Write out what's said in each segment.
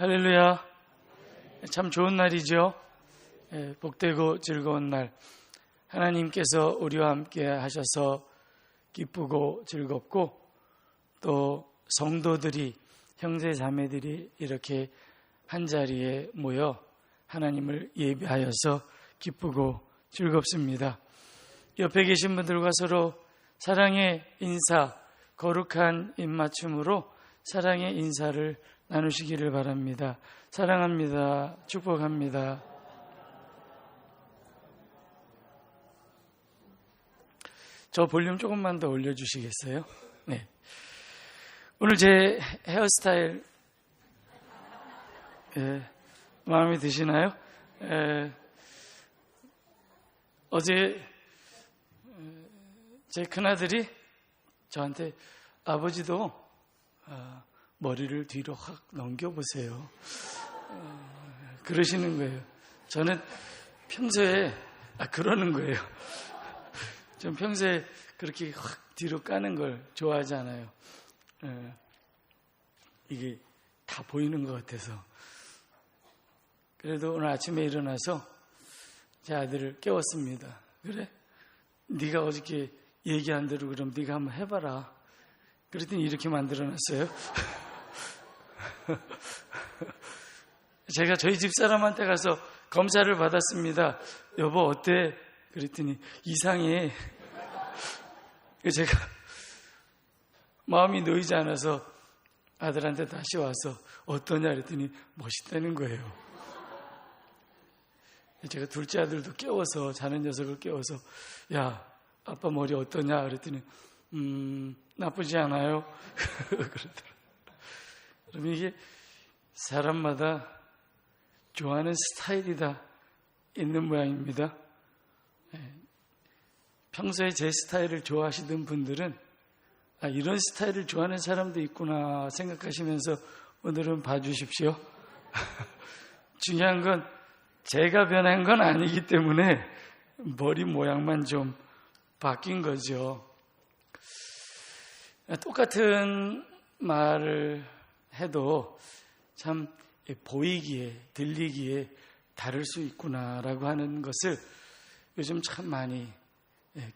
할렐루야. 참 좋은 날이죠. 복되고 즐거운 날. 하나님께서 우리와 함께 하셔서 기쁘고 즐겁고, 또 성도들이, 형제 자매들이 이렇게 한자리에 모여 하나님을 예배하여서 기쁘고 즐겁습니다. 옆에 계신 분들과 서로 사랑의 인사, 거룩한 입맞춤으로 사랑의 인사를 나누시기를 바랍니다. 사랑합니다. 축복합니다. 저 볼륨 조금만 더 올려주시겠어요? 네. 오늘 제 헤어스타일 마음에 드시나요? 어제 제 큰아들이 저한테 아버지도 머리를 뒤로 확 넘겨보세요. 그러시는 거예요. 저는 평소에 그러는 거예요. 전 평소에 그렇게 확 뒤로 까는 걸 좋아하지 않아요. 이게 다 보이는 것 같아서. 그래도 오늘 아침에 일어나서 제 아들을 깨웠습니다. 그래? 네가 어저께 얘기한 대로 그럼 네가 한번 해봐라. 그랬더니 이렇게 만들어놨어요. 제가 저희 집사람한테 가서 검사를 받았습니다. 여보 어때? 그랬더니 이상해. 제가 마음이 놓이지 않아서 아들한테 다시 와서 어떠냐 그랬더니 멋있다는 거예요. 제가 둘째 아들도 깨워서, 자는 녀석을 깨워서 야 아빠 머리 어떠냐 그랬더니 나쁘지 않아요. 그러더라고요. 그러면 이게 사람마다 좋아하는 스타일이 다 있는 모양입니다. 평소에 제 스타일을 좋아하시던 분들은 이런 스타일을 좋아하는 사람도 있구나 생각하시면서 오늘은 봐주십시오. 중요한 건 제가 변한 건 아니기 때문에 머리 모양만 좀 바뀐 거죠. 똑같은 말을 해도 참 보이기에, 들리기에 다를 수 있구나라고 하는 것을 요즘 참 많이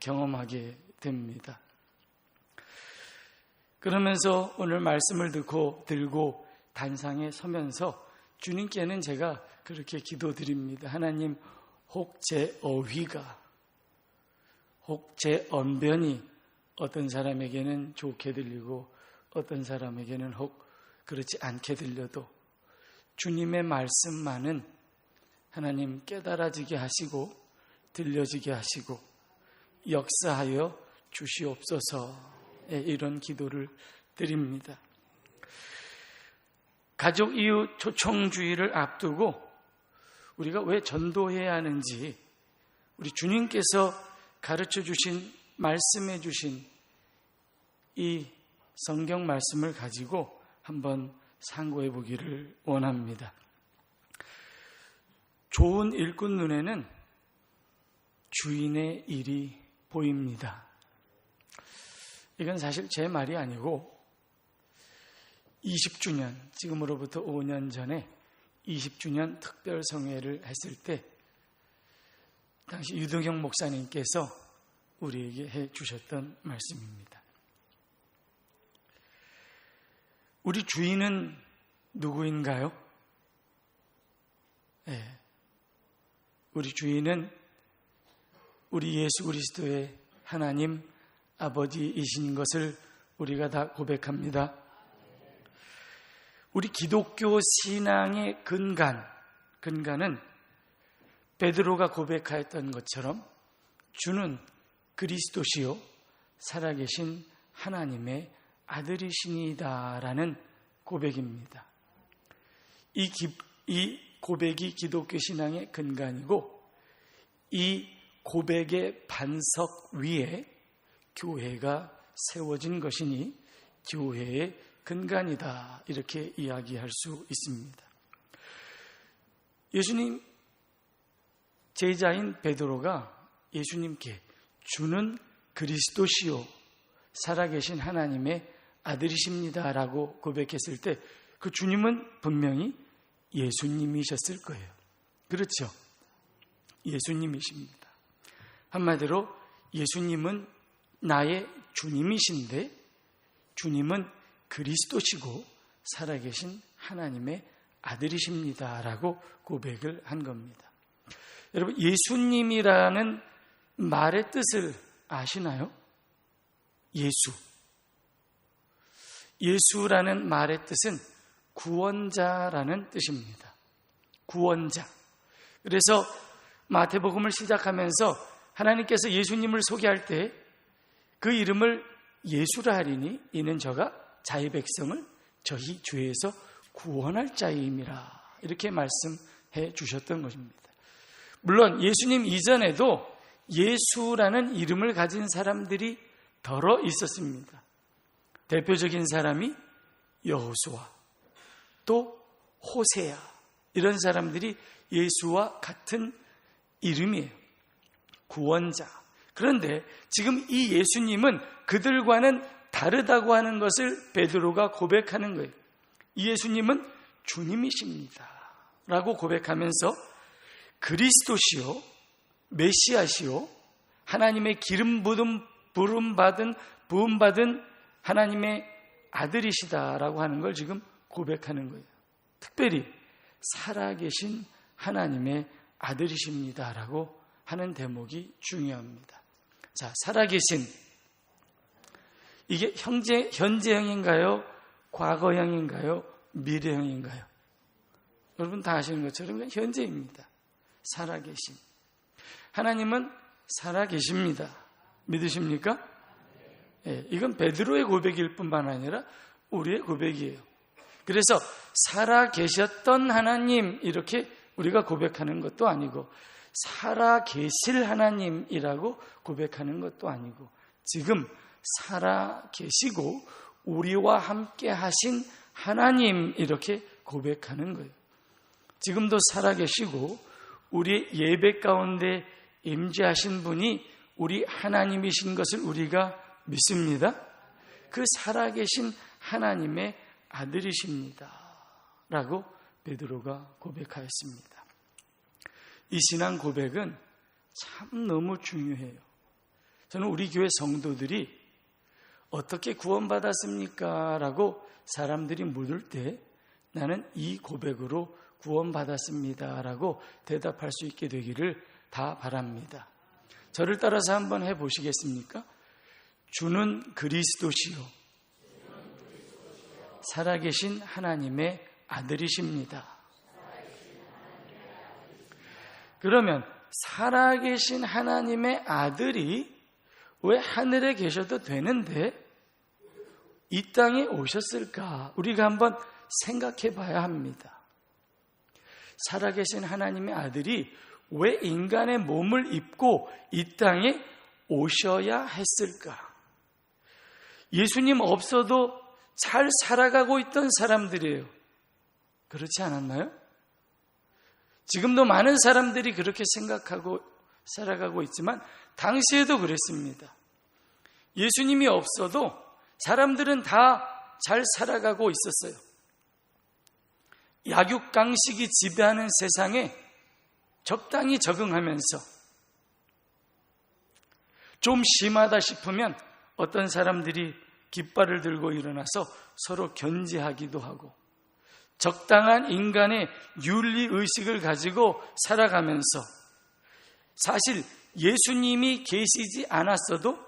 경험하게 됩니다. 그러면서 오늘 말씀을 들고 단상에 서면서 주님께는 제가 그렇게 기도드립니다. 하나님, 혹 제 어휘가, 혹 제 언변이 어떤 사람에게는 좋게 들리고 어떤 사람에게는 혹 그렇지 않게 들려도 주님의 말씀만은 하나님 깨달아지게 하시고 들려지게 하시고 역사하여 주시옵소서. 이런 기도를 드립니다. 가족 이웃 초청주의를 앞두고 우리가 왜 전도해야 하는지, 우리 주님께서 가르쳐 주신, 말씀해 주신 이 성경 말씀을 가지고 한번 상고해 보기를 원합니다. 좋은 일꾼 눈에는 주인의 일이 보입니다. 이건 사실 제 말이 아니고 20주년, 지금으로부터 5년 전에 20주년 특별성회를 했을 때 당시 유동영 목사님께서 우리에게 해주셨던 말씀입니다. 우리 주인은 누구인가요? 우리 주인은 우리 예수 그리스도의 하나님 아버지이신 것을 우리가 다 고백합니다. 우리 기독교 신앙의 근간은 베드로가 고백하였던 것처럼 주는 그리스도시요 살아계신 하나님의 아들이시니다라는 고백입니다. 이 고백이 기독교 신앙의 근간이고, 이 고백의 반석 위에 교회가 세워진 것이니 교회의 근간이다, 이렇게 이야기할 수 있습니다. 예수님 제자인 베드로가 예수님께 주는 그리스도시요 살아계신 하나님의 아들이십니다라고 고백했을 때 그 주님은 분명히 예수님이셨을 거예요. 그렇죠? 예수님이십니다. 한마디로 예수님은 나의 주님이신데 주님은 그리스도시고 살아계신 하나님의 아들이십니다라고 고백을 한 겁니다. 여러분, 예수님이라는 말의 뜻을 아시나요? 예수라는 말의 뜻은 구원자라는 뜻입니다. 구원자. 그래서 마태복음을 시작하면서 하나님께서 예수님을 소개할 때 그 이름을 예수라 하리니 이는 저가 자의 백성을 저희 죄에서 구원할 자임이라, 이렇게 말씀해 주셨던 것입니다. 물론 예수님 이전에도 예수라는 이름을 가진 사람들이 더러 있었습니다. 대표적인 사람이 여호수아, 또 호세야, 이런 사람들이 예수와 같은 이름이에요. 구원자. 그런데 지금 이 예수님은 그들과는 다르다고 하는 것을 베드로가 고백하는 거예요. 이 예수님은 주님이십니다 라고 고백하면서 그리스도시요 메시아시요 하나님의 기름 부음받은 하나님의 아들이시다라고 하는 걸 지금 고백하는 거예요. 특별히 살아계신 하나님의 아들이십니다라고 하는 대목이 중요합니다. 자, 살아계신, 이게 현재형인가요? 과거형인가요? 미래형인가요? 여러분 다 아시는 것처럼 현재입니다. 살아계신. 하나님은 살아계십니다. 믿으십니까? 예, 이건 베드로의 고백일 뿐만 아니라 우리의 고백이에요. 그래서 살아계셨던 하나님, 이렇게 우리가 고백하는 것도 아니고 살아계실 하나님이라고 고백하는 것도 아니고 지금 살아계시고 우리와 함께 하신 하나님, 이렇게 고백하는 거예요. 지금도 살아계시고 우리 예배 가운데 임재하신 분이 우리 하나님이신 것을 우리가 믿습니다. 그 살아계신 하나님의 아들이십니다 라고 베드로가 고백하였습니다. 이 신앙 고백은 참 너무 중요해요. 저는 우리 교회 성도들이 어떻게 구원받았습니까? 라고 사람들이 물을 때 나는 이 고백으로 구원받았습니다 라고 대답할 수 있게 되기를 다 바랍니다. 저를 따라서 한번 해보시겠습니까? 주는 그리스도시요 살아계신 하나님의 아들이십니다. 그러면 살아계신 하나님의 아들이 왜 하늘에 계셔도 되는데 이 땅에 오셨을까? 우리가 한번 생각해 봐야 합니다. 살아계신 하나님의 아들이 왜 인간의 몸을 입고 이 땅에 오셔야 했을까? 예수님 없어도 잘 살아가고 있던 사람들이에요. 그렇지 않았나요? 지금도 많은 사람들이 그렇게 생각하고 살아가고 있지만 당시에도 그랬습니다. 예수님이 없어도 사람들은 다 잘 살아가고 있었어요. 약육강식이 지배하는 세상에 적당히 적응하면서 좀 심하다 싶으면 어떤 사람들이 깃발을 들고 일어나서 서로 견제하기도 하고 적당한 인간의 윤리의식을 가지고 살아가면서 사실 예수님이 계시지 않았어도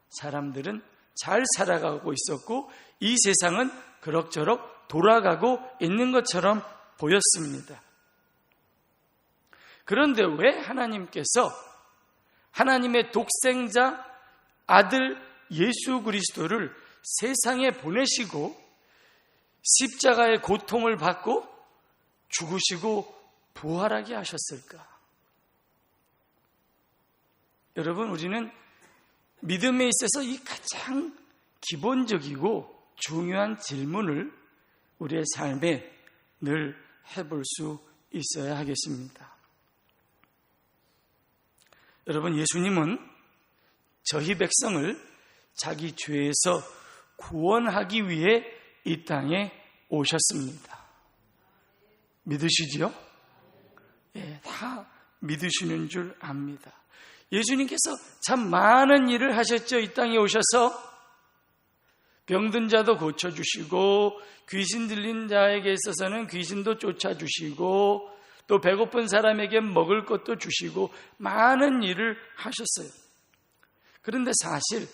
사람들은 잘 살아가고 있었고 이 세상은 그럭저럭 돌아가고 있는 것처럼 보였습니다. 그런데 왜 하나님께서 하나님의 독생자 아들 예수 그리스도를 세상에 보내시고 십자가의 고통을 받고 죽으시고 부활하게 하셨을까? 여러분, 우리는 믿음에 있어서 이 가장 기본적이고 중요한 질문을 우리의 삶에 늘 해볼 수 있어야 하겠습니다. 여러분, 예수님은 저희 백성을 자기 죄에서 구원하기 위해 이 땅에 오셨습니다. 믿으시지요? 예, 다 믿으시는 줄 압니다. 예수님께서 참 많은 일을 하셨죠. 이 땅에 오셔서 병든 자도 고쳐주시고, 귀신 들린 자에게 있어서는 귀신도 쫓아주시고, 또 배고픈 사람에게 먹을 것도 주시고, 많은 일을 하셨어요. 그런데 사실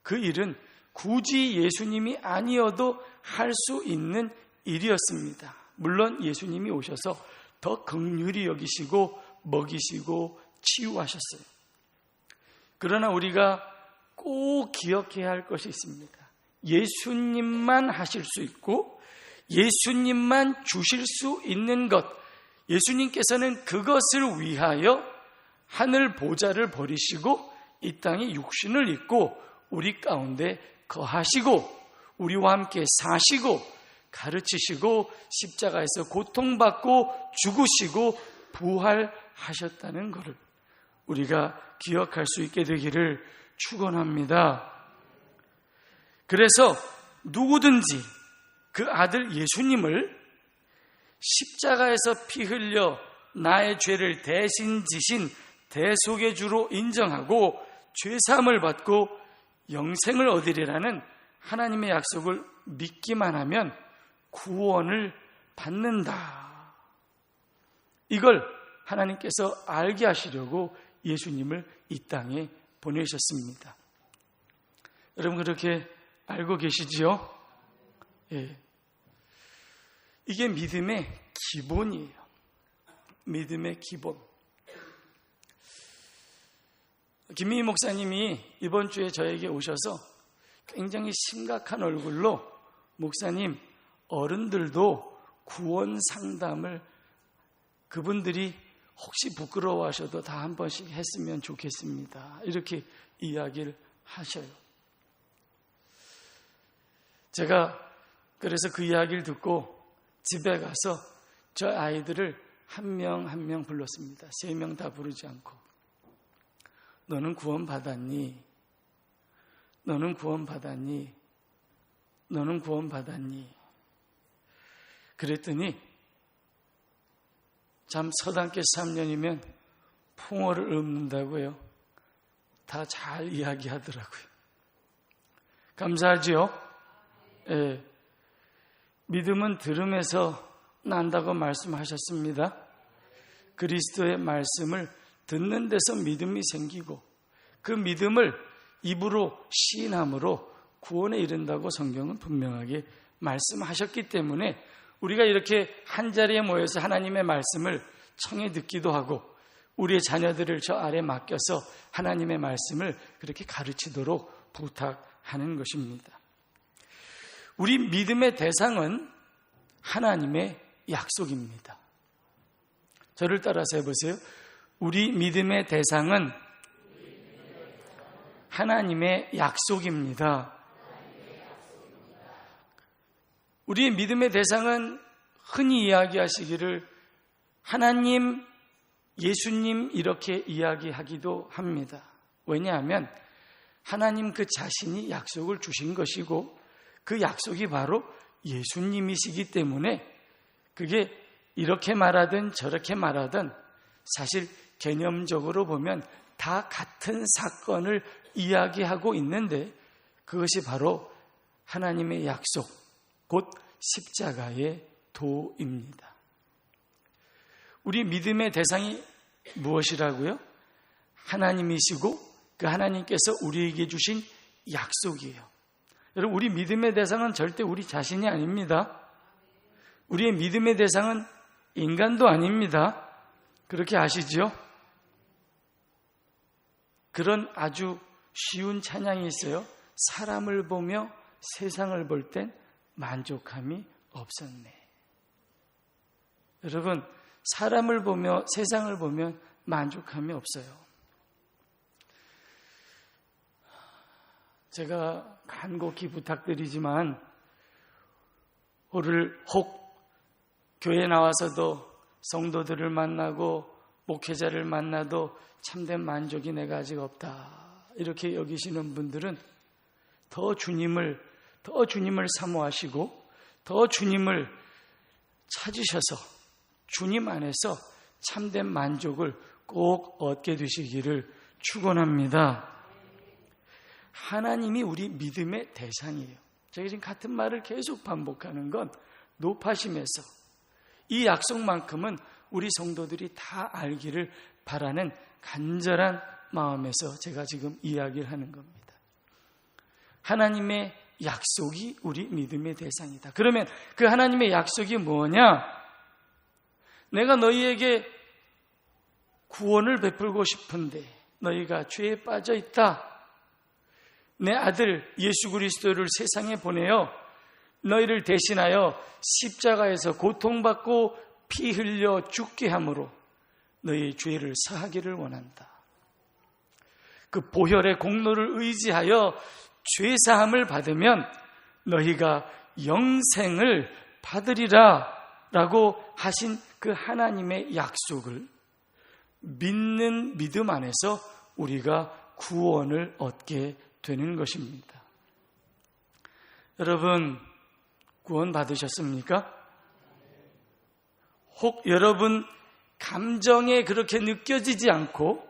그 일은 굳이 예수님이 아니어도 할 수 있는 일이었습니다. 물론 예수님이 오셔서 더 긍휼히 여기시고 먹이시고 치유하셨어요. 그러나 우리가 꼭 기억해야 할 것이 있습니다. 예수님만 하실 수 있고 예수님만 주실 수 있는 것, 예수님께서는 그것을 위하여 하늘 보좌를 버리시고 이 땅에 육신을 입고 우리 가운데 거하시고 우리와 함께 사시고 가르치시고 십자가에서 고통받고 죽으시고 부활하셨다는 것을 우리가 기억할 수 있게 되기를 축원합니다. 그래서 누구든지 그 아들 예수님을 십자가에서 피 흘려 나의 죄를 대신 지신 대속의 주로 인정하고 죄사함을 받고 영생을 얻으리라는 하나님의 약속을 믿기만 하면 구원을 받는다. 이걸 하나님께서 알게 하시려고 예수님을 이 땅에 보내셨습니다. 여러분 그렇게 알고 계시지요? 예. 이게 믿음의 기본이에요. 믿음의 기본. 김미희 목사님이 이번 주에 저에게 오셔서 굉장히 심각한 얼굴로 목사님, 어른들도 구원 상담을 그분들이 혹시 부끄러워하셔도 다 한 번씩 했으면 좋겠습니다. 이렇게 이야기를 하셔요. 제가 그래서 그 이야기를 듣고 집에 가서 저 아이들을 한 명 한 명 불렀습니다. 3명 다 부르지 않고. 너는 구원 받았니? 너는 구원 받았니? 너는 구원 받았니? 그랬더니 참 서당계 3년이면 풍어를 읊는다고요. 다 잘 이야기하더라고요. 감사하지요? 예. 믿음은 들음에서 난다고 말씀하셨습니다. 그리스도의 말씀을 듣는 데서 믿음이 생기고 그 믿음을 입으로 시인함으로 구원에 이른다고 성경은 분명하게 말씀하셨기 때문에 우리가 이렇게 한자리에 모여서 하나님의 말씀을 청해 듣기도 하고 우리의 자녀들을 저 아래 맡겨서 하나님의 말씀을 그렇게 가르치도록 부탁하는 것입니다. 우리 믿음의 대상은 하나님의 약속입니다. 저를 따라서 해보세요. 우리 믿음의 대상은 하나님의 약속입니다. 우리의 믿음의 대상은 흔히 이야기하시기를 하나님, 예수님 이렇게 이야기하기도 합니다. 왜냐하면 하나님 그 자신이 약속을 주신 것이고 그 약속이 바로 예수님이시기 때문에 그게 이렇게 말하든 저렇게 말하든 사실 개념적으로 보면 다 같은 사건을 이야기하고 있는데 그것이 바로 하나님의 약속, 곧 십자가의 도입니다. 우리 믿음의 대상이 무엇이라고요? 하나님이시고 그 하나님께서 우리에게 주신 약속이에요. 여러분, 우리 믿음의 대상은 절대 우리 자신이 아닙니다. 우리의 믿음의 대상은 인간도 아닙니다. 그렇게 아시죠? 그런 아주 쉬운 찬양이 있어요. 사람을 보며 세상을 볼 땐 만족함이 없었네. 여러분, 사람을 보며 세상을 보면 만족함이 없어요. 제가 간곡히 부탁드리지만 혹 교회 나와서도 성도들을 만나고 목회자를 만나도 참된 만족이 내가 아직 없다 이렇게 여기시는 분들은 더 주님을 사모하시고 더 주님을 찾으셔서 주님 안에서 참된 만족을 꼭 얻게 되시기를 축원합니다. 하나님이 우리 믿음의 대상이에요. 제가 지금 같은 말을 계속 반복하는 건 높아심에서 이 약속만큼은 우리 성도들이 다 알기를 바라는 간절한 마음에서 제가 지금 이야기를 하는 겁니다. 하나님의 약속이 우리 믿음의 대상이다. 그러면 그 하나님의 약속이 뭐냐? 내가 너희에게 구원을 베풀고 싶은데 너희가 죄에 빠져 있다. 내 아들 예수 그리스도를 세상에 보내어 너희를 대신하여 십자가에서 고통받고 피 흘려 죽게 함으로 너희의 죄를 사하기를 원한다. 그 보혈의 공로를 의지하여 죄사함을 받으면 너희가 영생을 받으리라 라고 하신 그 하나님의 약속을 믿는 믿음 안에서 우리가 구원을 얻게 되는 것입니다. 여러분, 구원 받으셨습니까? 혹 여러분 감정에 그렇게 느껴지지 않고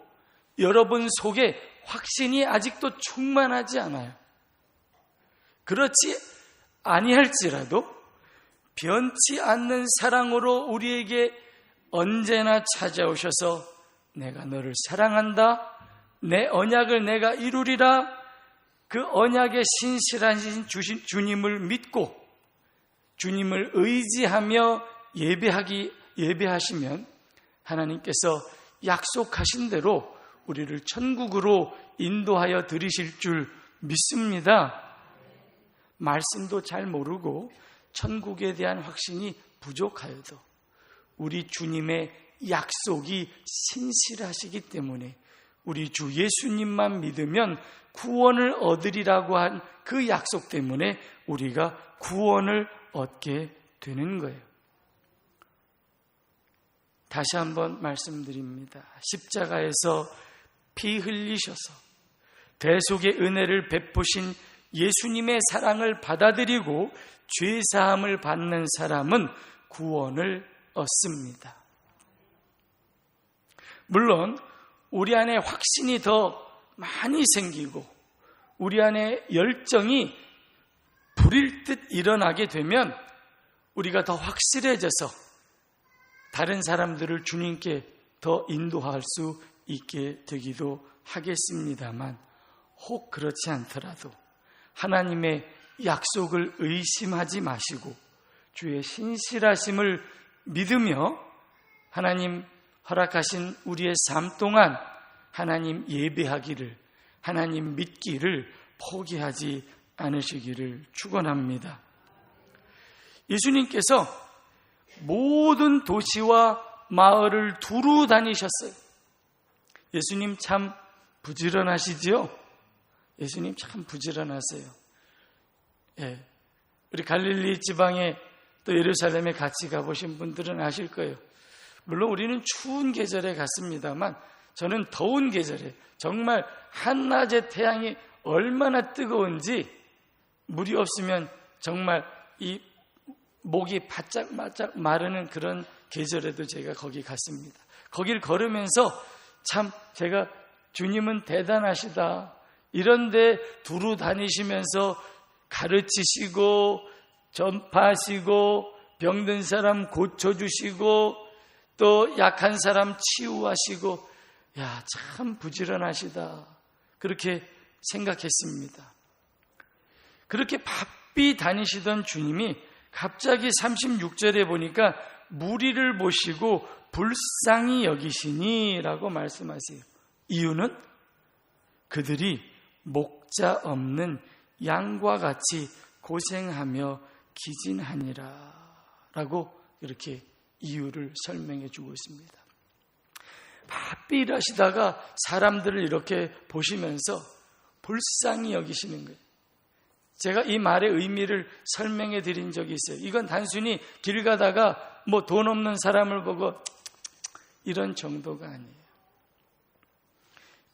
여러분 속에 확신이 아직도 충만하지 않아요. 그렇지 아니할지라도 변치 않는 사랑으로 우리에게 언제나 찾아오셔서 내가 너를 사랑한다, 내 언약을 내가 이루리라, 그 언약에 신실하신 주님을 믿고 주님을 의지하며 예배하시면 하나님께서 약속하신 대로 우리를 천국으로 인도하여 들이실 줄 믿습니다. 말씀도 잘 모르고 천국에 대한 확신이 부족하여도 우리 주님의 약속이 신실하시기 때문에 우리 주 예수님만 믿으면 구원을 얻으리라고 한 그 약속 때문에 우리가 구원을 얻게 되는 거예요. 다시 한번 말씀드립니다. 십자가에서 피 흘리셔서 대속의 은혜를 베푸신 예수님의 사랑을 받아들이고 죄사함을 받는 사람은 구원을 얻습니다. 물론 우리 안에 확신이 더 많이 생기고 우리 안에 열정이 불일 듯 일어나게 되면 우리가 더 확실해져서 다른 사람들을 주님께 더 인도할 수 있게 되기도 하겠습니다만, 혹 그렇지 않더라도 하나님의 약속을 의심하지 마시고 주의 신실하심을 믿으며 하나님 허락하신 우리의 삶 동안 하나님 예배하기를, 하나님 믿기를 포기하지 않으시기를 축원합니다. 예수님께서 모든 도시와 마을을 두루 다니셨어요. 예수님 참 부지런하시지요? 예수님 참 부지런하세요. 예, 우리 갈릴리 지방에 또 예루살렘에 같이 가보신 분들은 아실 거예요. 물론 우리는 추운 계절에 갔습니다만 저는 더운 계절에 정말 한낮에 태양이 얼마나 뜨거운지 물이 없으면 정말 이 목이 바짝 마르는 그런 계절에도 제가 거기 갔습니다. 거길 걸으면서 참 제가 주님은 대단하시다, 이런데 두루 다니시면서 가르치시고 전파하시고 병든 사람 고쳐주시고 또 약한 사람 치유하시고, 야, 참 부지런하시다, 그렇게 생각했습니다. 그렇게 바삐 다니시던 주님이 갑자기 36절에 보니까 무리를 보시고 불쌍히 여기시니 라고 말씀하세요. 이유는 그들이 목자 없는 양과 같이 고생하며 기진하니라 라고 이렇게 이유를 설명해 주고 있습니다. 바삐 일하시다가 사람들을 이렇게 보시면서 불쌍히 여기시는 거예요. 제가 이 말의 의미를 설명해 드린 적이 있어요. 이건 단순히 길 가다가 뭐 돈 없는 사람을 보고 이런 정도가 아니에요.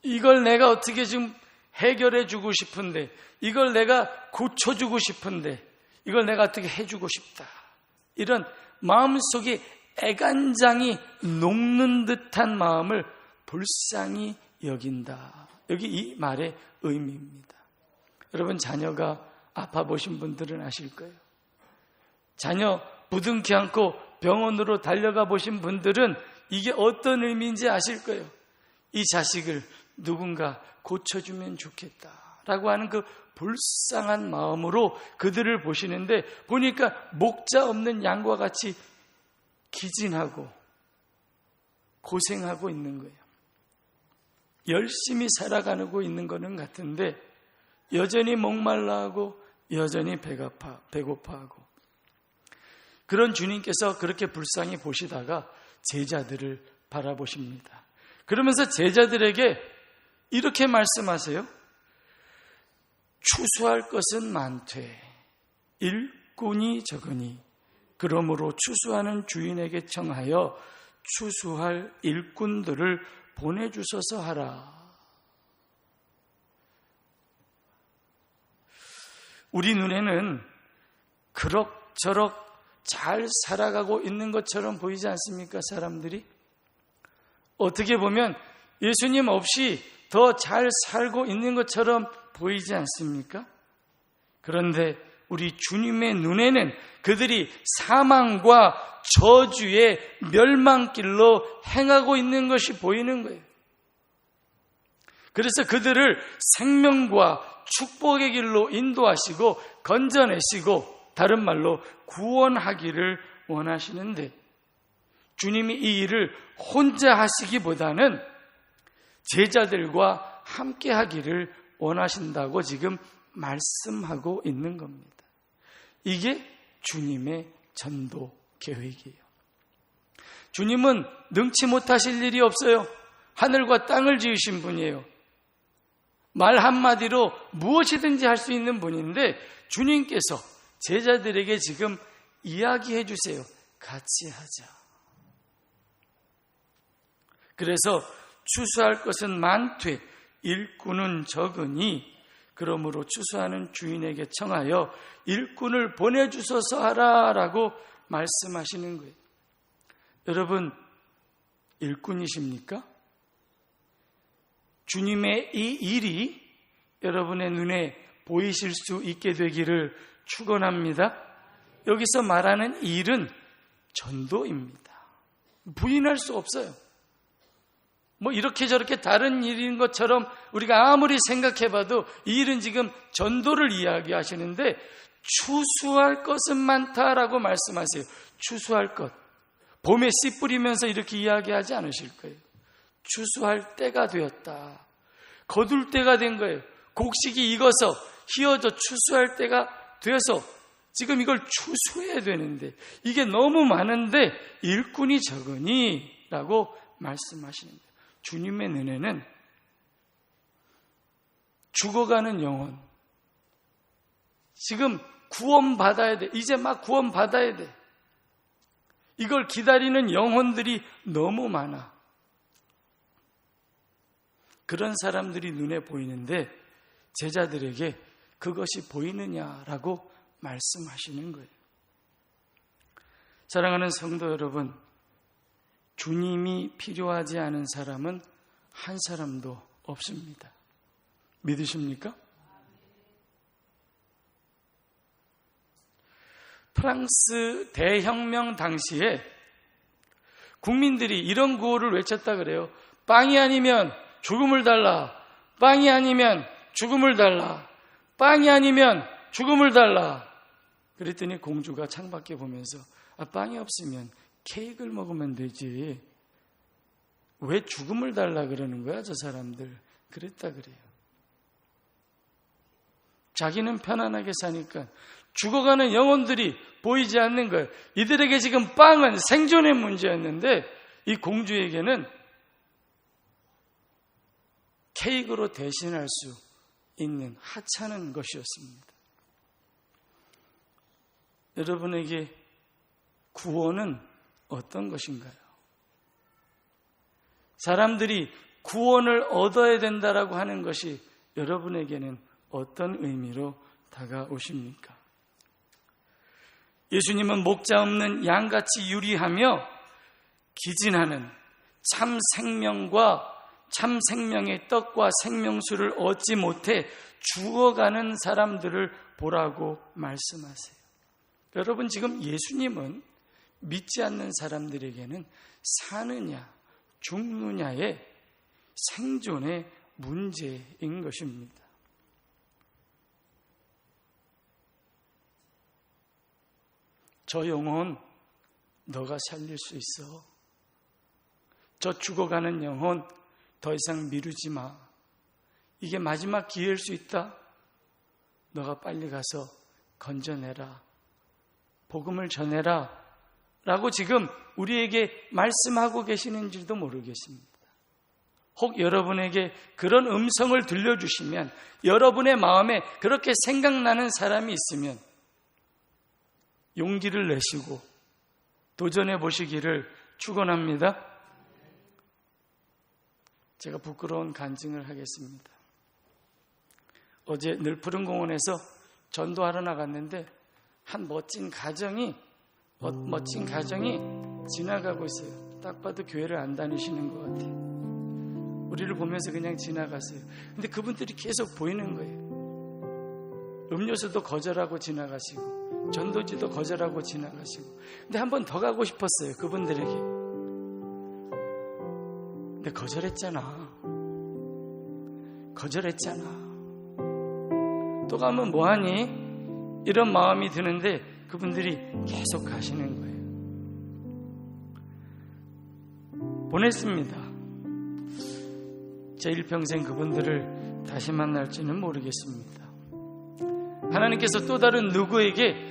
이걸 내가 어떻게 좀 해결해 주고 싶은데, 이걸 내가 고쳐주고 싶은데, 이걸 내가 어떻게 해주고 싶다, 이런 마음속에 애간장이 녹는 듯한 마음을 불쌍히 여긴다. 여기 이 말의 의미입니다. 여러분, 자녀가 아파 보신 분들은 아실 거예요. 자녀 부둥키 안고 병원으로 달려가 보신 분들은 이게 어떤 의미인지 아실 거예요. 이 자식을 누군가 고쳐주면 좋겠다라고 하는 그 불쌍한 마음으로 그들을 보시는데, 보니까 목자 없는 양과 같이 기진하고 고생하고 있는 거예요. 열심히 살아가고 있는 거는 같은데 여전히 목말라하고 여전히 배고파하고, 그런 주님께서 그렇게 불쌍히 보시다가 제자들을 바라보십니다. 그러면서 제자들에게 이렇게 말씀하세요. 추수할 것은 많되 일꾼이 적으니 그러므로 추수하는 주인에게 청하여 추수할 일꾼들을 보내주소서 하라. 우리 눈에는 그럭저럭 잘 살아가고 있는 것처럼 보이지 않습니까? 사람들이 어떻게 보면 예수님 없이 더 잘 살고 있는 것처럼 보이지 않습니까? 그런데 우리 주님의 눈에는 그들이 사망과 저주의 멸망길로 행하고 있는 것이 보이는 거예요. 그래서 그들을 생명과 축복의 길로 인도하시고 건져내시고, 다른 말로 구원하기를 원하시는데, 주님이 이 일을 혼자 하시기보다는 제자들과 함께 하기를 원하신다고 지금 말씀하고 있는 겁니다. 이게 주님의 전도 계획이에요. 주님은 능치 못하실 일이 없어요. 하늘과 땅을 지으신 분이에요. 말 한마디로 무엇이든지 할 수 있는 분인데, 주님께서 제자들에게 지금 이야기해 주세요. 같이 하자. 그래서 추수할 것은 많되 일꾼은 적으니 그러므로 추수하는 주인에게 청하여 일꾼을 보내주소서 하라라고 말씀하시는 거예요. 여러분, 일꾼이십니까? 주님의 이 일이 여러분의 눈에 보이실 수 있게 되기를 축원합니다. 여기서 말하는 일은 전도입니다. 부인할 수 없어요. 이렇게 저렇게 다른 일인 것처럼 우리가 아무리 생각해봐도 이 일은 지금 전도를 이야기하시는데, 추수할 것은 많다라고 말씀하세요. 추수할 것. 봄에 씨 뿌리면서 이렇게 이야기하지 않으실 거예요. 추수할 때가 되었다. 거둘 때가 된 거예요. 곡식이 익어서 휘어져 추수할 때가 되어서 지금 이걸 추수해야 되는데 이게 너무 많은데 일꾼이 적으니 라고 말씀하시는 거예요. 주님의 눈에는 죽어가는 영혼, 지금 구원받아야 돼. 이제 막 구원받아야 돼. 이걸 기다리는 영혼들이 너무 많아. 그런 사람들이 눈에 보이는데 제자들에게 그것이 보이느냐라고 말씀하시는 거예요. 사랑하는 성도 여러분, 주님이 필요하지 않은 사람은 한 사람도 없습니다. 믿으십니까? 프랑스 대혁명 당시에 국민들이 이런 구호를 외쳤다 그래요. 빵이 아니면 죽음을 달라. 빵이 아니면 죽음을 달라. 빵이 아니면 죽음을 달라. 그랬더니 공주가 창밖에 보면서 빵이 없으면 케이크를 먹으면 되지. 왜 죽음을 달라 그러는 거야 저 사람들. 그랬다 그래요. 자기는 편안하게 사니까 죽어가는 영혼들이 보이지 않는 거예요. 이들에게 지금 빵은 생존의 문제였는데 이 공주에게는 케이크로 대신할 수 있는 하찮은 것이었습니다. 여러분에게 구원은 어떤 것인가요? 사람들이 구원을 얻어야 된다라고 하는 것이 여러분에게는 어떤 의미로 다가오십니까? 예수님은 목자 없는 양같이 유리하며 기진하는 참 생명과 참 생명의 떡과 생명수를 얻지 못해 죽어가는 사람들을 보라고 말씀하세요. 여러분, 지금 예수님은 믿지 않는 사람들에게는 사느냐 죽느냐의 생존의 문제인 것입니다. 저 영혼 너가 살릴 수 있어. 저 죽어가는 영혼 더 이상 미루지 마. 이게 마지막 기회일 수 있다. 너가 빨리 가서 건져내라. 복음을 전해라. 라고 지금 우리에게 말씀하고 계시는지도 모르겠습니다. 혹 여러분에게 그런 음성을 들려주시면, 여러분의 마음에 그렇게 생각나는 사람이 있으면 용기를 내시고 도전해 보시기를 축원합니다. 제가 부끄러운 간증을 하겠습니다. 어제 늘푸른공원에서 전도하러 나갔는데 한 멋진 가정이 지나가고 있어요. 딱 봐도 교회를 안 다니시는 것 같아요. 우리를 보면서 그냥 지나갔어요. 근데 그분들이 계속 보이는 거예요. 음료수도 거절하고 지나가시고 전도지도 거절하고 지나가시고. 근데 한 번 더 가고 싶었어요, 그분들에게. 근데 거절했잖아. 또 가면 뭐하니? 이런 마음이 드는데 그분들이 계속 가시는 거예요. 보냈습니다. 제 일평생 그분들을 다시 만날지는 모르겠습니다. 하나님께서 또 다른 누구에게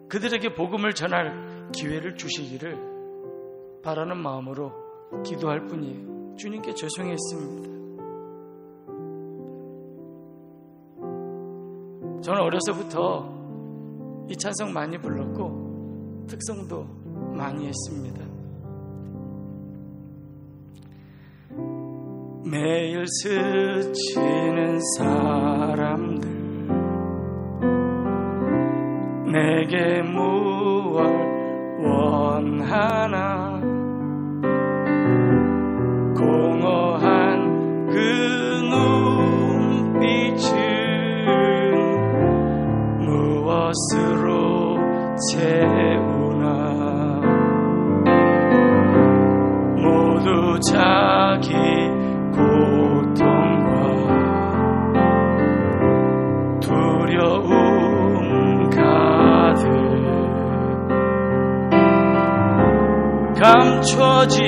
그들에게 복음을 전할 기회를 주시기를 바라는 마음으로 기도할 뿐이에요. 주님께 죄송했습니다. 저는 어려서부터 이 찬송 많이 불렀고 특성도 많이 했습니다. 매일 스치는 사람들 내게 무엇 원하나 공허한 그 눈빛은 무엇으로 채우나 모두 자기 고통과 두려움 가득 감춰진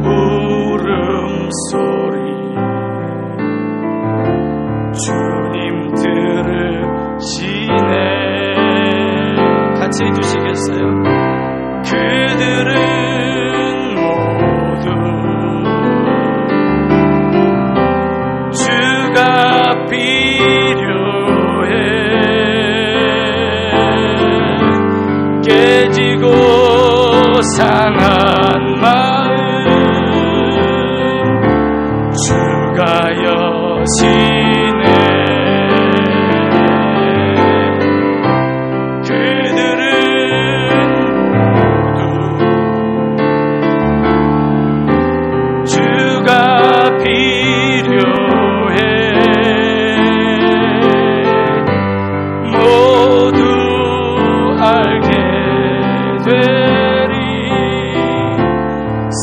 울음소리 주님 들으시네. 같이 해주시겠어요? 그들은 모두 주가 필요해. 깨지고 상한 마음 주가 여시네. 그들은 모두 주가 필요해. 모두 알게 되리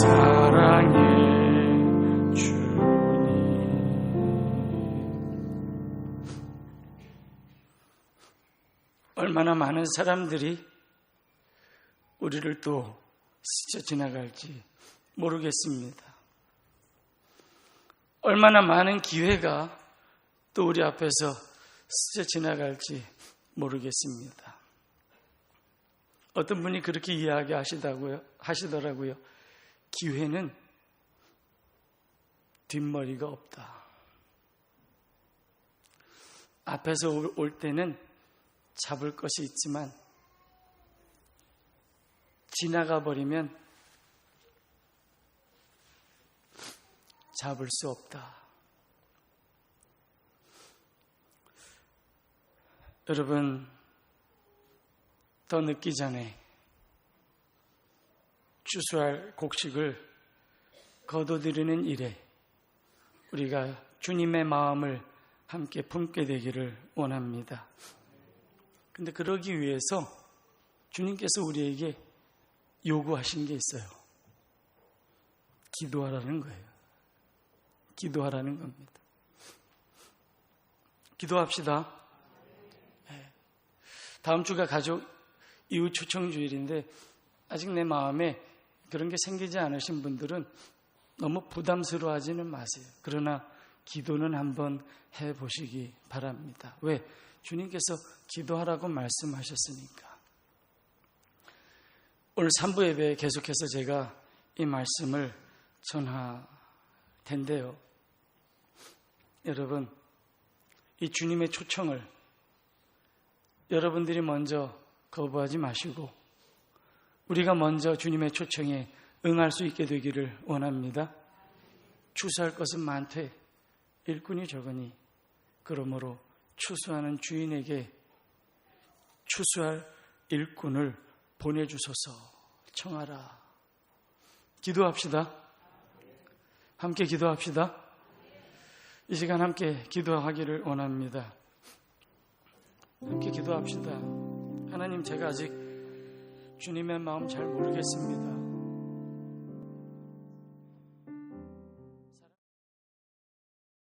사랑의 주님. 얼마나 많은 사람들이 우리를 또 스쳐 지나갈지 모르겠습니다. 얼마나 많은 기회가 또 우리 앞에서 스쳐 지나갈지 모르겠습니다. 어떤 분이 그렇게 이야기하시더라고요. 기회는 뒷머리가 없다. 앞에서 올 때는 잡을 것이 있지만 지나가 버리면 잡을 수 없다. 여러분, 더 늦기 전에 추수할 곡식을 거둬들이는 일에 우리가 주님의 마음을 함께 품게 되기를 원합니다. 근데 그러기 위해서 주님께서 우리에게 요구하신 게 있어요. 기도하라는 거예요. 기도하라는 겁니다. 기도합시다. 다음 주가 가족 이웃 초청 주일인데 아직 내 마음에 그런 게 생기지 않으신 분들은 너무 부담스러워하지는 마세요. 그러나 기도는 한번 해보시기 바랍니다. 왜? 주님께서 기도하라고 말씀하셨으니까. 오늘 3부 예배에 계속해서 제가 이 말씀을 전할 텐데요. 여러분, 이 주님의 초청을 여러분들이 먼저 거부하지 마시고 우리가 먼저 주님의 초청에 응할 수 있게 되기를 원합니다. 추수할 것은 많되 일꾼이 적으니 그러므로 추수하는 주인에게 추수할 일꾼을 보내주소서 청하라. 기도합시다. 함께 기도합시다. 이 시간 함께 기도하기를 원합니다. 함께 기도합시다. 하나님, 제가 아직 주님의 마음 잘 모르겠습니다.